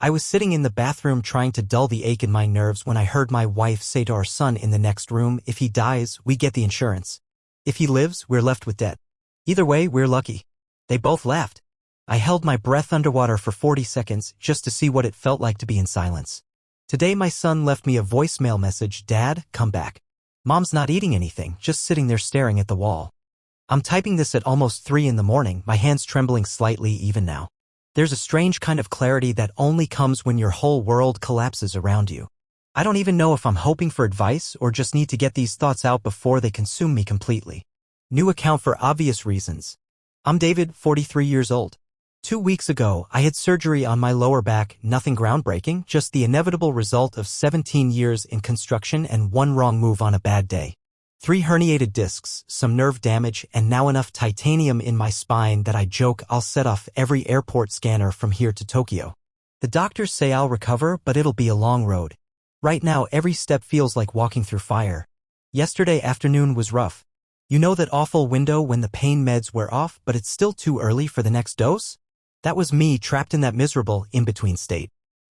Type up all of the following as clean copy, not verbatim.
I was sitting in the bathroom trying to dull the ache in my nerves when I heard my wife say to our son in the next room, "If he dies, we get the insurance. If he lives, we're left with debt. Either way, we're lucky." They both laughed. I held my breath underwater for 40 seconds just to see what it felt like to be in silence. Today my son left me a voicemail message, "Dad, come back. Mom's not eating anything, just sitting there staring at the wall." I'm typing this at almost 3 in the morning, my hands trembling slightly even now. There's a strange kind of clarity that only comes when your whole world collapses around you. I don't even know if I'm hoping for advice or just need to get these thoughts out before they consume me completely. New account for obvious reasons. I'm David, 43 years old. 2 weeks ago, I had surgery on my lower back, nothing groundbreaking, just the inevitable result of 17 years in construction and one wrong move on a bad day. 3 herniated discs, some nerve damage, and now enough titanium in my spine that I joke I'll set off every airport scanner from here to Tokyo. The doctors say I'll recover, but it'll be a long road. Right now, every step feels like walking through fire. Yesterday afternoon was rough. You know that awful window when the pain meds wear off, but it's still too early for the next dose? That was me trapped in that miserable in-between state.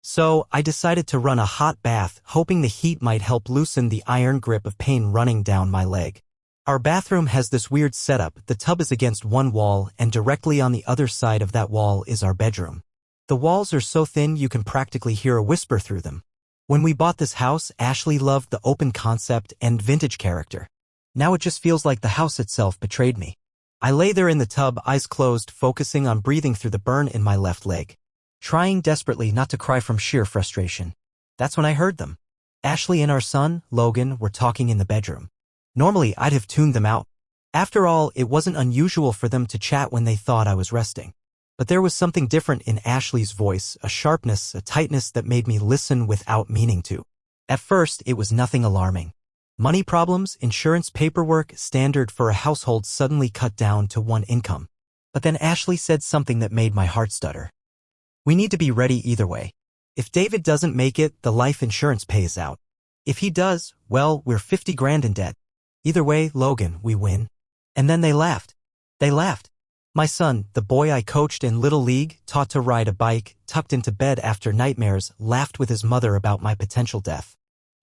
So, I decided to run a hot bath, hoping the heat might help loosen the iron grip of pain running down my leg. Our bathroom has this weird setup. The tub is against one wall, and directly on the other side of that wall is our bedroom. The walls are so thin you can practically hear a whisper through them. When we bought this house, Ashley loved the open concept and vintage character. Now it just feels like the house itself betrayed me. I lay there in the tub, eyes closed, focusing on breathing through the burn in my left leg, trying desperately not to cry from sheer frustration. That's when I heard them. Ashley and our son, Logan, were talking in the bedroom. Normally, I'd have tuned them out. After all, it wasn't unusual for them to chat when they thought I was resting. But there was something different in Ashley's voice, a sharpness, a tightness that made me listen without meaning to. At first, it was nothing alarming. Money problems, insurance paperwork, standard for a household suddenly cut down to one income. But then Ashley said something that made my heart stutter. "We need to be ready either way. If David doesn't make it, the life insurance pays out. If he does, well, we're 50 grand in debt. Either way, Logan, we win." And then they laughed. They laughed. My son, the boy I coached in Little League, taught to ride a bike, tucked into bed after nightmares, laughed with his mother about my potential death.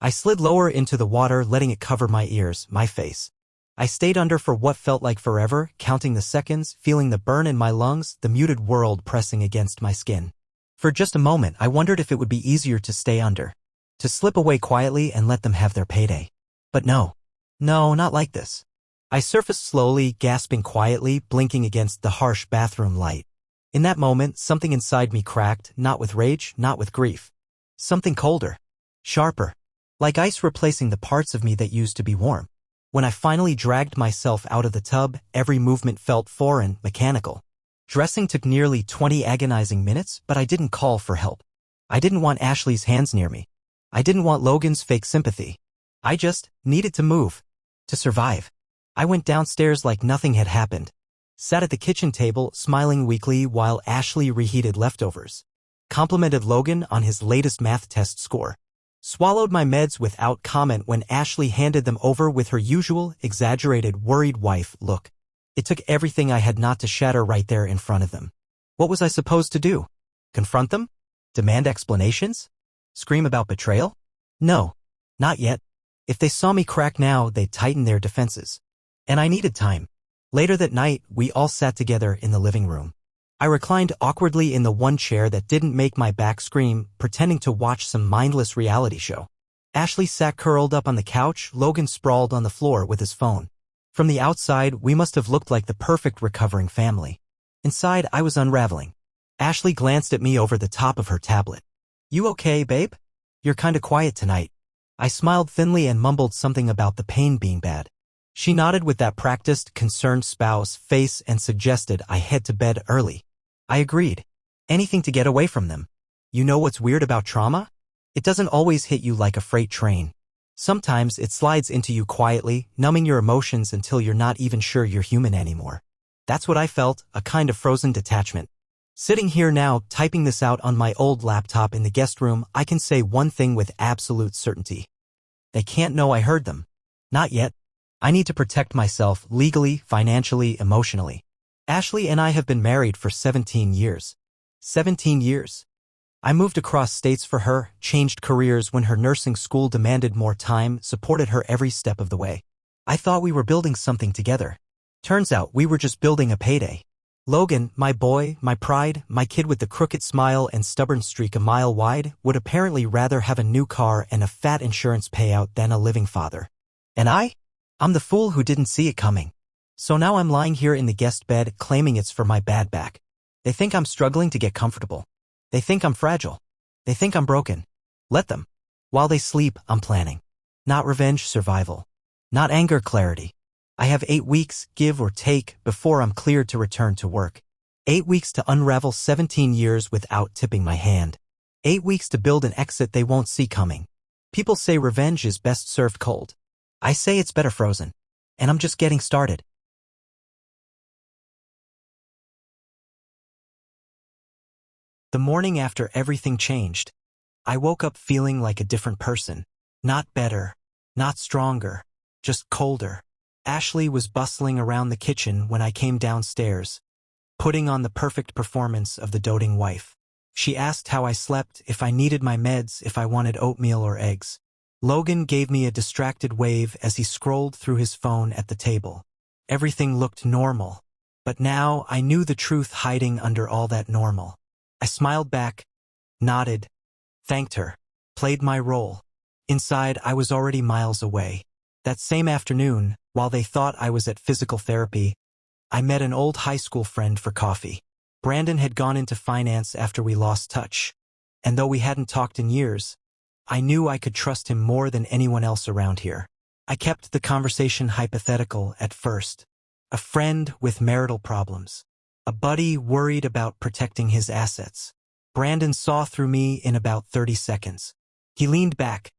I slid lower into the water, letting it cover my ears, my face. I stayed under for what felt like forever, counting the seconds, feeling the burn in my lungs, the muted world pressing against my skin. For just a moment, I wondered if it would be easier to stay under, to slip away quietly and let them have their payday. But no. No, not like this. I surfaced slowly, gasping quietly, blinking against the harsh bathroom light. In that moment, something inside me cracked, not with rage, not with grief. Something colder. Sharper. Like ice replacing the parts of me that used to be warm. When I finally dragged myself out of the tub, every movement felt foreign, mechanical. Dressing took nearly 20 agonizing minutes, but I didn't call for help. I didn't want Ashley's hands near me. I didn't want Logan's fake sympathy. I just needed to move. To survive. I went downstairs like nothing had happened. Sat at the kitchen table, smiling weakly while Ashley reheated leftovers. Complimented Logan on his latest math test score. Swallowed my meds without comment when Ashley handed them over with her usual, exaggerated, worried wife look. It took everything I had not to shatter right there in front of them. What was I supposed to do? Confront them? Demand explanations? Scream about betrayal? No. Not yet. If they saw me crack now, they'd tighten their defenses. And I needed time. Later that night, we all sat together in the living room. I reclined awkwardly in the one chair that didn't make my back scream, pretending to watch some mindless reality show. Ashley sat curled up on the couch, Logan sprawled on the floor with his phone. From the outside, we must have looked like the perfect recovering family. Inside, I was unraveling. Ashley glanced at me over the top of her tablet. "You okay, babe? You're kinda quiet tonight." I smiled thinly and mumbled something about the pain being bad. She nodded with that practiced, concerned spouse face and suggested I head to bed early. I agreed. Anything to get away from them. You know what's weird about trauma? It doesn't always hit you like a freight train. Sometimes it slides into you quietly, numbing your emotions until you're not even sure you're human anymore. That's what I felt, a kind of frozen detachment. Sitting here now, typing this out on my old laptop in the guest room, I can say one thing with absolute certainty. They can't know I heard them. Not yet. I need to protect myself legally, financially, emotionally. Ashley and I have been married for 17 years. 17 years. I moved across states for her, changed careers when her nursing school demanded more time, supported her every step of the way. I thought we were building something together. Turns out we were just building a payday. Logan, my boy, my pride, my kid with the crooked smile and stubborn streak a mile wide, would apparently rather have a new car and a fat insurance payout than a living father. And I'm the fool who didn't see it coming. So now I'm lying here in the guest bed claiming it's for my bad back. They think I'm struggling to get comfortable. They think I'm fragile. They think I'm broken. Let them. While they sleep, I'm planning. Not revenge, survival. Not anger, clarity. I have 8 weeks, give or take, before I'm cleared to return to work. 8 weeks to unravel 17 years without tipping my hand. 8 weeks to build an exit they won't see coming. People say revenge is best served cold. I say it's better frozen. And I'm just getting started. The morning after everything changed, I woke up feeling like a different person. Not better, not stronger, just colder. Ashley was bustling around the kitchen when I came downstairs, putting on the perfect performance of the doting wife. She asked how I slept, if I needed my meds, if I wanted oatmeal or eggs. Logan gave me a distracted wave as he scrolled through his phone at the table. Everything looked normal, but now I knew the truth hiding under all that normal. I smiled back, nodded, thanked her, played my role. Inside, I was already miles away. That same afternoon, while they thought I was at physical therapy, I met an old high school friend for coffee. Brandon had gone into finance after we lost touch, and though we hadn't talked in years, I knew I could trust him more than anyone else around here. I kept the conversation hypothetical at first. A friend with marital problems. A buddy worried about protecting his assets. Brandon saw through me in about 30 seconds. He leaned back,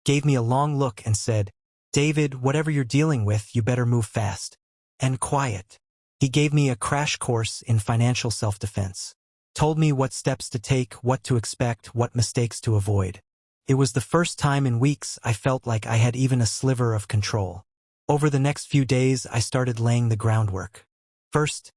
gave me a long look and said, "David, whatever you're dealing with, you better move fast. And quiet." He gave me a crash course in financial self-defense. Told me what steps to take, what to expect, what mistakes to avoid. It was the first time in weeks I felt like I had even a sliver of control. Over the next few days, I started laying the groundwork. First,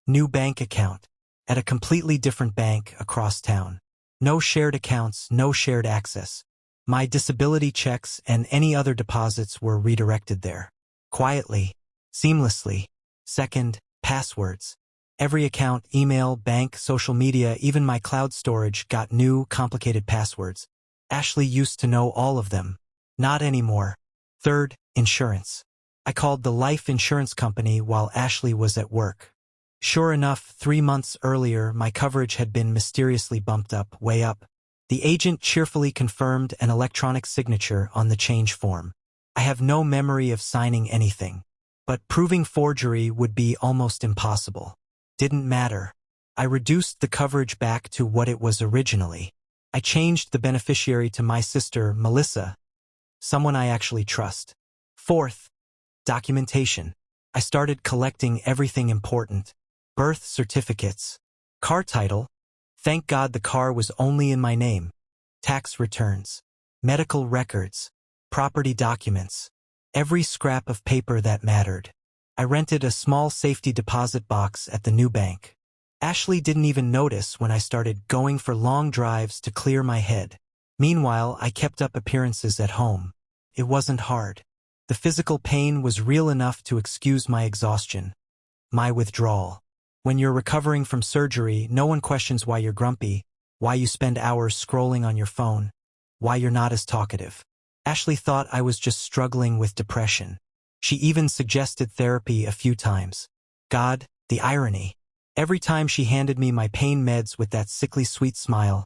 new bank account. At a completely different bank across town. No shared accounts, no shared access. My disability checks and any other deposits were redirected there. Quietly, seamlessly. Second, passwords. Every account, email, bank, social media, even my cloud storage got new, complicated passwords. Ashley used to know all of them. Not anymore. Third, insurance. I called the life insurance company while Ashley was at work. Sure enough, 3 months earlier, my coverage had been mysteriously bumped up, way up. The agent cheerfully confirmed an electronic signature on the change form. I have no memory of signing anything, but proving forgery would be almost impossible. Didn't matter. I reduced the coverage back to what it was originally. I changed the beneficiary to my sister, Melissa, someone I actually trust. Fourth, documentation. I started collecting everything important. Birth certificates. Car title. Thank God the car was only in my name. Tax returns. Medical records. Property documents. Every scrap of paper that mattered. I rented a small safety deposit box at the new bank. Ashley didn't even notice when I started going for long drives to clear my head. Meanwhile, I kept up appearances at home. It wasn't hard. The physical pain was real enough to excuse my exhaustion. My withdrawal. When you're recovering from surgery, no one questions why you're grumpy, why you spend hours scrolling on your phone, why you're not as talkative. Ashley thought I was just struggling with depression. She even suggested therapy a few times. God, the irony. Every time she handed me my pain meds with that sickly sweet smile,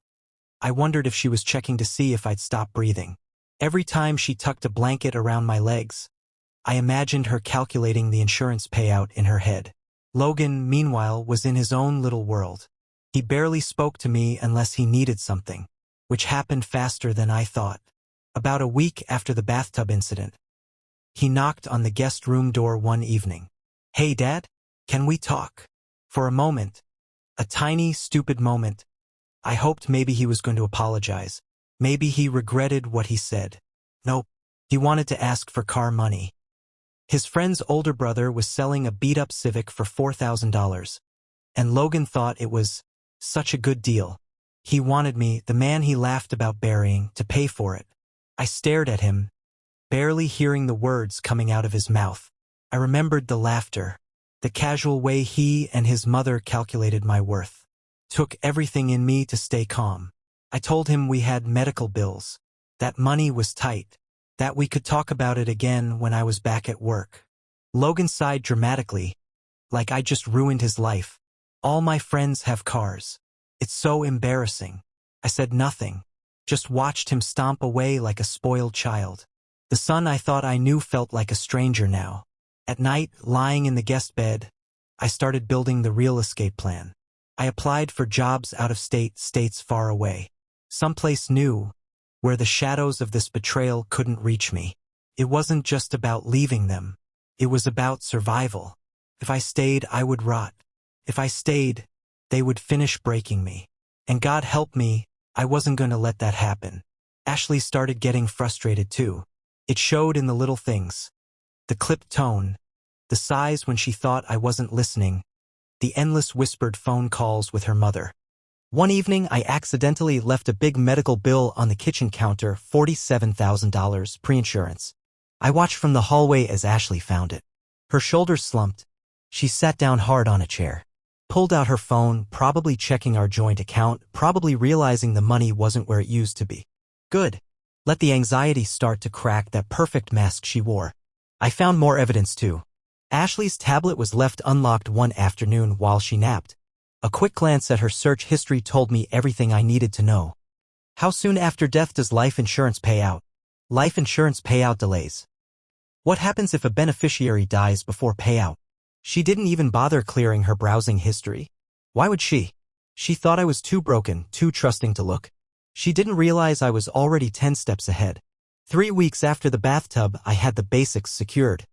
I wondered if she was checking to see if I'd stop breathing. Every time she tucked a blanket around my legs, I imagined her calculating the insurance payout in her head. Logan, meanwhile, was in his own little world. He barely spoke to me unless he needed something, which happened faster than I thought. About a week after the bathtub incident, he knocked on the guest room door one evening. "Hey, Dad, can we talk?" For a moment, a tiny, stupid moment, I hoped maybe he was going to apologize. Maybe he regretted what he said. Nope, he wanted to ask for car money. His friend's older brother was selling a beat-up Civic for $4,000, and Logan thought it was such a good deal. He wanted me, the man he laughed about burying, to pay for it. I stared at him, barely hearing the words coming out of his mouth. I remembered the laughter, the casual way he and his mother calculated my worth. Took everything in me to stay calm. I told him we had medical bills, that money was tight, that we could talk about it again when I was back at work. Logan sighed dramatically, like I just ruined his life. All my friends have cars. It's so embarrassing. I said nothing, just watched him stomp away like a spoiled child. The son I thought I knew felt like a stranger now. At night, lying in the guest bed, I started building the real escape plan. I applied for jobs out of state, states far away. Someplace new, where the shadows of this betrayal couldn't reach me. It wasn't just about leaving them. It was about survival. If I stayed, I would rot. If I stayed, they would finish breaking me. And God help me, I wasn't going to let that happen. Ashley started getting frustrated too. It showed in the little things. The clipped tone, the sighs when she thought I wasn't listening, the endless whispered phone calls with her mother. One evening, I accidentally left a big medical bill on the kitchen counter, $47,000 pre-insurance. I watched from the hallway as Ashley found it. Her shoulders slumped. She sat down hard on a chair, pulled out her phone, probably checking our joint account, probably realizing the money wasn't where it used to be. Good. Let the anxiety start to crack that perfect mask she wore. I found more evidence too. Ashley's tablet was left unlocked one afternoon while she napped. A quick glance at her search history told me everything I needed to know. How soon after death does life insurance pay out? Life insurance payout delays. What happens if a beneficiary dies before payout? She didn't even bother clearing her browsing history. Why would she? She thought I was too broken, too trusting to look. She didn't realize I was already 10 steps ahead. 3 weeks after the bathtub, I had the basics secured.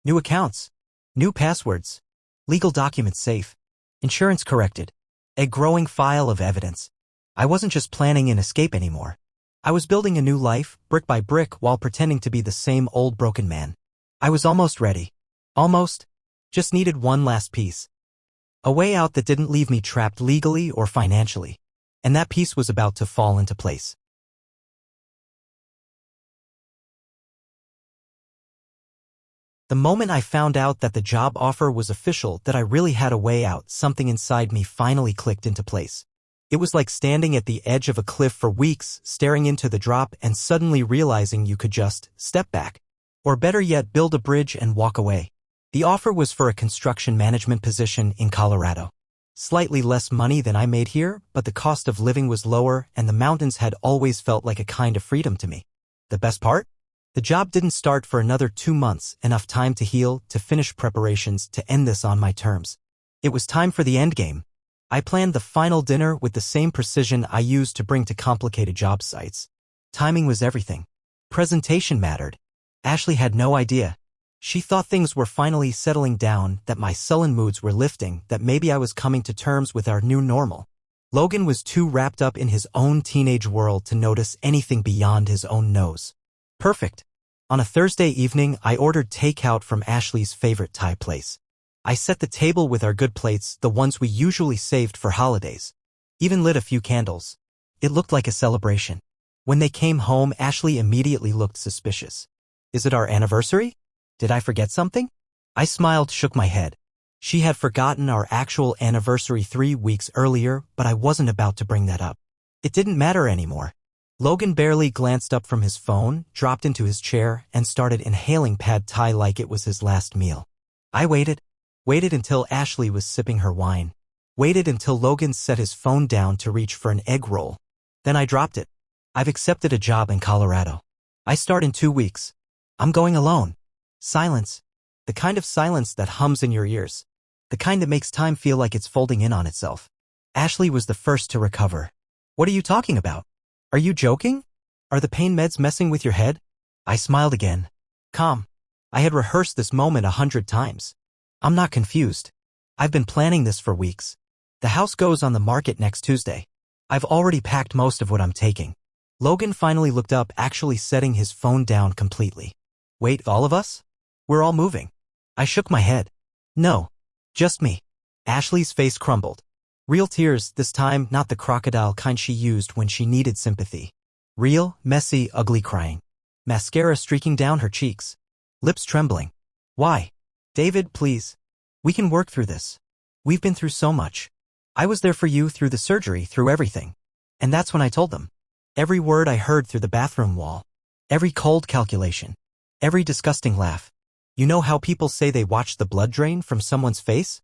New accounts, new passwords, legal documents safe, insurance corrected, a growing file of evidence. I wasn't just planning an escape anymore. I was building a new life, brick by brick, while pretending to be the same old broken man. I was almost ready. Almost. Just needed one last piece. A way out that didn't leave me trapped legally or financially. And that piece was about to fall into place. The moment I found out that the job offer was official, that I really had a way out, something inside me finally clicked into place. It was like standing at the edge of a cliff for weeks, staring into the drop and suddenly realizing you could just step back. Or better yet, build a bridge and walk away. The offer was for a construction management position in Colorado. Slightly less money than I made here, but the cost of living was lower and the mountains had always felt like a kind of freedom to me. The best part? The job didn't start for another 2 months, enough time to heal, to finish preparations, to end this on my terms. It was time for the endgame. I planned the final dinner with the same precision I used to bring to complicated job sites. Timing was everything. Presentation mattered. Ashley had no idea. She thought things were finally settling down, that my sullen moods were lifting, that maybe I was coming to terms with our new normal. Logan was too wrapped up in his own teenage world to notice anything beyond his own nose. Perfect. On a Thursday evening, I ordered takeout from Ashley's favorite Thai place. I set the table with our good plates, the ones we usually saved for holidays. Even lit a few candles. It looked like a celebration. When they came home, Ashley immediately looked suspicious. Is it our anniversary? Did I forget something? I smiled, shook my head. She had forgotten our actual anniversary 3 weeks earlier, but I wasn't about to bring that up. It didn't matter anymore. Logan barely glanced up from his phone, dropped into his chair, and started inhaling pad thai like it was his last meal. I waited until Ashley was sipping her wine. Waited until Logan set his phone down to reach for an egg roll. Then I dropped it. I've accepted a job in Colorado. I start in 2 weeks. I'm going alone. Silence. The kind of silence that hums in your ears. The kind that makes time feel like it's folding in on itself. Ashley was the first to recover. What are you talking about? Are you joking? Are the pain meds messing with your head? I smiled again. Calm. I had rehearsed this moment 100 times. I'm not confused. I've been planning this for weeks. The house goes on the market next Tuesday. I've already packed most of what I'm taking. Logan finally looked up, actually setting his phone down completely. Wait, all of us? We're all moving. I shook my head. No. Just me. Ashley's face crumbled. Real tears, this time not the crocodile kind she used when she needed sympathy. Real, messy, ugly crying. Mascara streaking down her cheeks. Lips trembling. Why? David, please. We can work through this. We've been through so much. I was there for you through the surgery, through everything. And that's when I told them. Every word I heard through the bathroom wall. Every cold calculation. Every disgusting laugh. You know how people say they watch the blood drain from someone's face?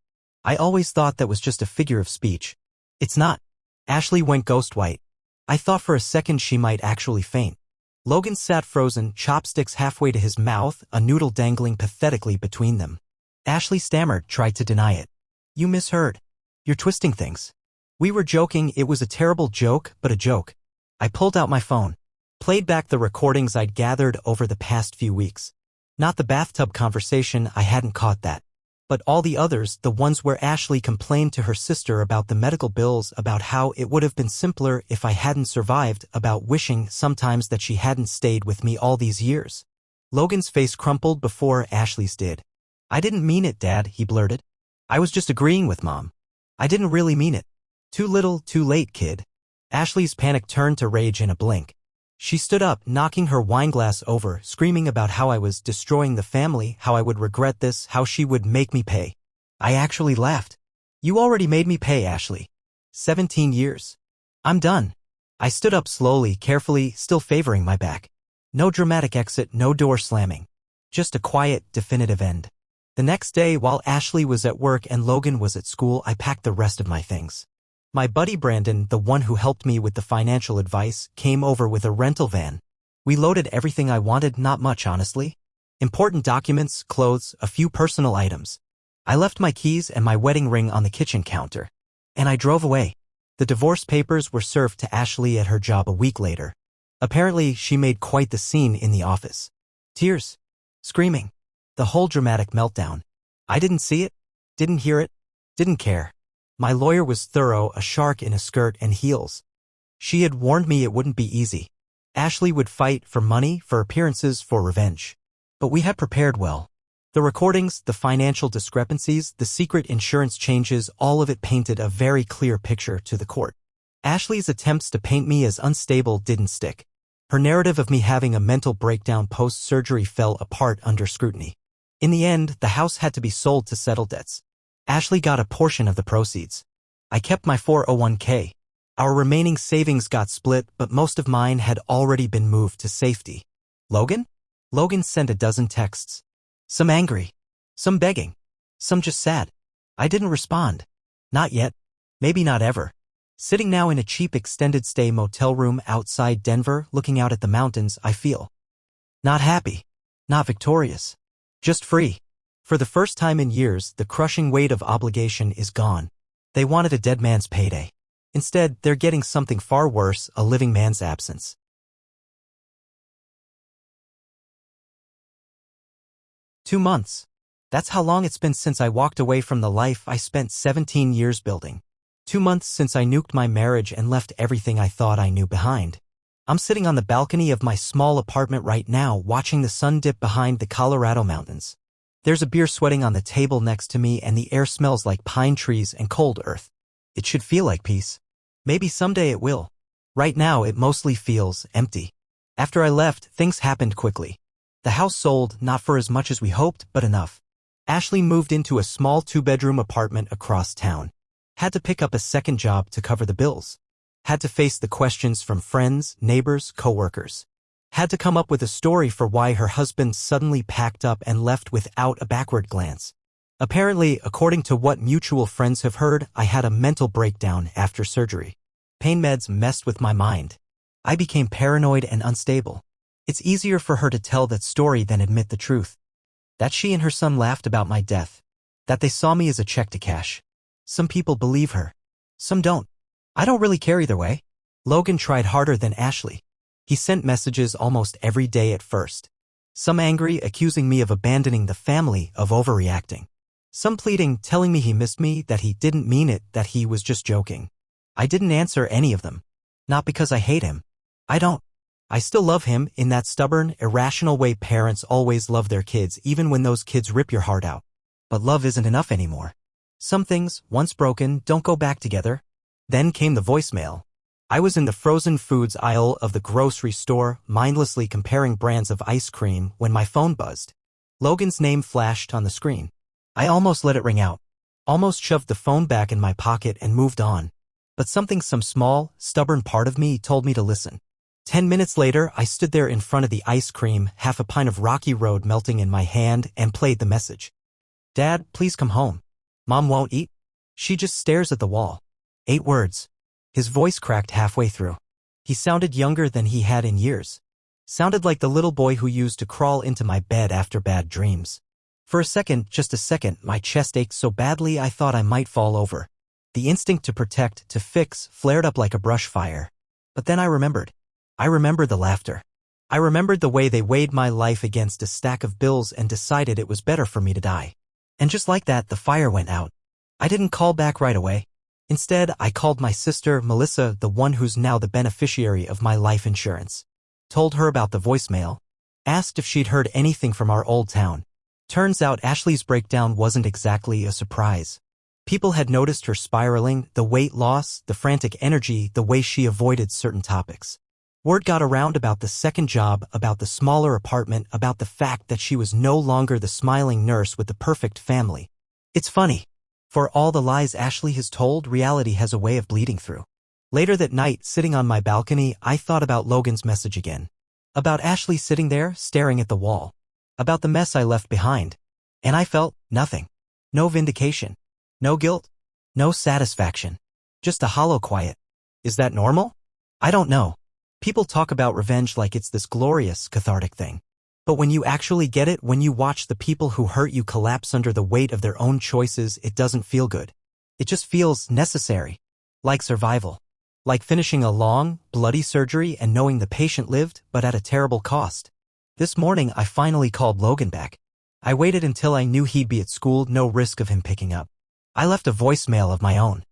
I always thought that was just a figure of speech. It's not. Ashley went ghost white. I thought for a second she might actually faint. Logan sat frozen, chopsticks halfway to his mouth, a noodle dangling pathetically between them. Ashley stammered, tried to deny it. You misheard. You're twisting things. We were joking, it was a terrible joke, but a joke. I pulled out my phone. Played back the recordings I'd gathered over the past few weeks. Not the bathtub conversation, I hadn't caught that. But all the others, the ones where Ashley complained to her sister about the medical bills, about how it would have been simpler if I hadn't survived, about wishing sometimes that she hadn't stayed with me all these years. Logan's face crumpled before Ashley's did. I didn't mean it, Dad, he blurted. I was just agreeing with Mom. I didn't really mean it. Too little, too late, kid. Ashley's panic turned to rage in a blink. She stood up, knocking her wineglass over, screaming about how I was destroying the family, how I would regret this, how she would make me pay. I actually laughed. You already made me pay, Ashley. 17 years. I'm done. I stood up slowly, carefully, still favoring my back. No dramatic exit, no door slamming. Just a quiet, definitive end. The next day, while Ashley was at work and Logan was at school, I packed the rest of my things. My buddy Brandon, the one who helped me with the financial advice, came over with a rental van. We loaded everything I wanted, not much honestly. Important documents, clothes, a few personal items. I left my keys and my wedding ring on the kitchen counter. And I drove away. The divorce papers were served to Ashley at her job a week later. Apparently, she made quite the scene in the office. Tears. Screaming. The whole dramatic meltdown. I didn't see it, didn't hear it, didn't care. My lawyer was thorough, a shark in a skirt and heels. She had warned me it wouldn't be easy. Ashley would fight for money, for appearances, for revenge. But we had prepared well. The recordings, the financial discrepancies, the secret insurance changes, all of it painted a very clear picture to the court. Ashley's attempts to paint me as unstable didn't stick. Her narrative of me having a mental breakdown post-surgery fell apart under scrutiny. In the end, the house had to be sold to settle debts. Ashley got a portion of the proceeds. I kept my 401k. Our remaining savings got split, but most of mine had already been moved to safety. Logan? Logan sent a dozen texts. Some angry. Some begging. Some just sad. I didn't respond. Not yet. Maybe not ever. Sitting now in a cheap extended stay motel room outside Denver, looking out at the mountains, I feel not happy. Not victorious. Just free. For the first time in years, the crushing weight of obligation is gone. They wanted a dead man's payday. Instead, they're getting something far worse, a living man's absence. 2 months. That's how long it's been since I walked away from the life I spent 17 years building. 2 months since I nuked my marriage and left everything I thought I knew behind. I'm sitting on the balcony of my small apartment right now, watching the sun dip behind the Colorado mountains. There's a beer sweating on the table next to me and the air smells like pine trees and cold earth. It should feel like peace. Maybe someday it will. Right now it mostly feels empty. After I left, things happened quickly. The house sold, not for as much as we hoped, but enough. Ashley moved into a small 2-bedroom apartment across town. Had to pick up a second job to cover the bills. Had to face the questions from friends, neighbors, coworkers. Had to come up with a story for why her husband suddenly packed up and left without a backward glance. Apparently, according to what mutual friends have heard, I had a mental breakdown after surgery. Pain meds messed with my mind. I became paranoid and unstable. It's easier for her to tell that story than admit the truth. That she and her son laughed about my death. That they saw me as a check to cash. Some people believe her. Some don't. I don't really care either way. Logan tried harder than Ashley. He sent messages almost every day at first. Some angry, accusing me of abandoning the family, of overreacting. Some pleading, telling me he missed me, that he didn't mean it, that he was just joking. I didn't answer any of them. Not because I hate him. I don't. I still love him in that stubborn, irrational way parents always love their kids even when those kids rip your heart out. But love isn't enough anymore. Some things, once broken, don't go back together. Then came the voicemail. I was in the frozen foods aisle of the grocery store, mindlessly comparing brands of ice cream when my phone buzzed. Logan's name flashed on the screen. I almost let it ring out. Almost shoved the phone back in my pocket and moved on. But some small, stubborn part of me told me to listen. 10 minutes later, I stood there in front of the ice cream, half a pint of Rocky Road melting in my hand, and played the message. Dad, please come home. Mom won't eat. She just stares at the wall. 8 words. His voice cracked halfway through. He sounded younger than he had in years. Sounded like the little boy who used to crawl into my bed after bad dreams. For a second, just a second, my chest ached so badly I thought I might fall over. The instinct to protect, to fix, flared up like a brush fire. But then I remembered. I remembered the laughter. I remembered the way they weighed my life against a stack of bills and decided it was better for me to die. And just like that, the fire went out. I didn't call back right away. Instead, I called my sister, Melissa, the one who's now the beneficiary of my life insurance. Told her about the voicemail. Asked if she'd heard anything from our old town. Turns out Ashley's breakdown wasn't exactly a surprise. People had noticed her spiraling, the weight loss, the frantic energy, the way she avoided certain topics. Word got around about the second job, about the smaller apartment, about the fact that she was no longer the smiling nurse with the perfect family. It's funny. For all the lies Ashley has told, reality has a way of bleeding through. Later that night, sitting on my balcony, I thought about Logan's message again. About Ashley sitting there, staring at the wall. About the mess I left behind. And I felt nothing. No vindication. No guilt. No satisfaction. Just a hollow quiet. Is that normal? I don't know. People talk about revenge like it's this glorious, cathartic thing. But when you actually get it, when you watch the people who hurt you collapse under the weight of their own choices, it doesn't feel good. It just feels necessary. Like survival. Like finishing a long, bloody surgery and knowing the patient lived, but at a terrible cost. This morning, I finally called Logan back. I waited until I knew he'd be at school, no risk of him picking up. I left a voicemail of my own.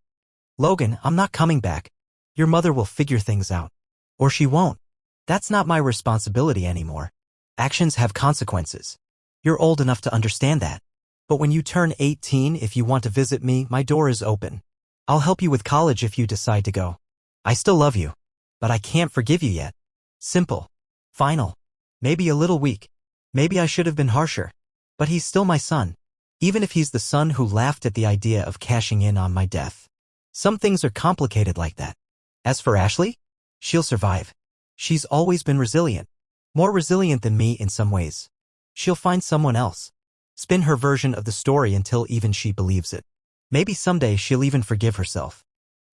Logan, I'm not coming back. Your mother will figure things out. Or she won't. That's not my responsibility anymore. Actions have consequences. You're old enough to understand that. But when you turn 18, if you want to visit me, my door is open. I'll help you with college if you decide to go. I still love you. But I can't forgive you yet. Simple. Final. Maybe a little weak. Maybe I should have been harsher. But he's still my son. Even if he's the son who laughed at the idea of cashing in on my death. Some things are complicated like that. As for Ashley, she'll survive. She's always been resilient. More resilient than me in some ways. She'll find someone else. Spin her version of the story until even she believes it. Maybe someday she'll even forgive herself.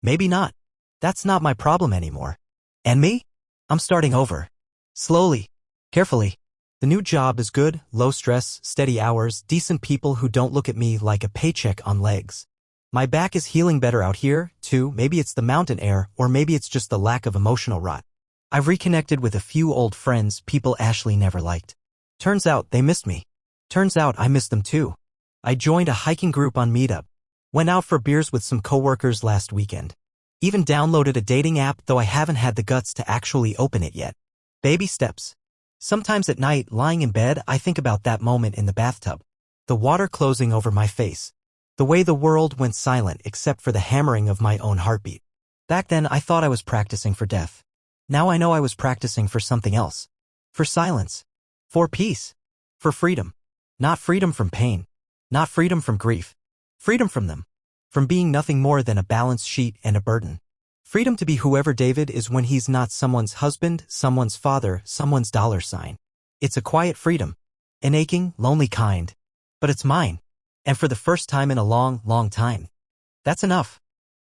Maybe not. That's not my problem anymore. And me? I'm starting over. Slowly. Carefully. The new job is good, low stress, steady hours, decent people who don't look at me like a paycheck on legs. My back is healing better out here, too. Maybe it's the mountain air, or maybe it's just the lack of emotional rot. I've reconnected with a few old friends, people Ashley never liked. Turns out they missed me. Turns out I missed them too. I joined a hiking group on Meetup. Went out for beers with some coworkers last weekend. Even downloaded a dating app, though I haven't had the guts to actually open it yet. Baby steps. Sometimes at night, lying in bed, I think about that moment in the bathtub. The water closing over my face. The way the world went silent except for the hammering of my own heartbeat. Back then, I thought I was practicing for death. Now I know I was practicing for something else. For silence. For peace. For freedom. Not freedom from pain. Not freedom from grief. Freedom from them. From being nothing more than a balance sheet and a burden. Freedom to be whoever David is when he's not someone's husband, someone's father, someone's dollar sign. It's a quiet freedom. An aching, lonely kind. But it's mine. And for the first time in a long, long time. That's enough.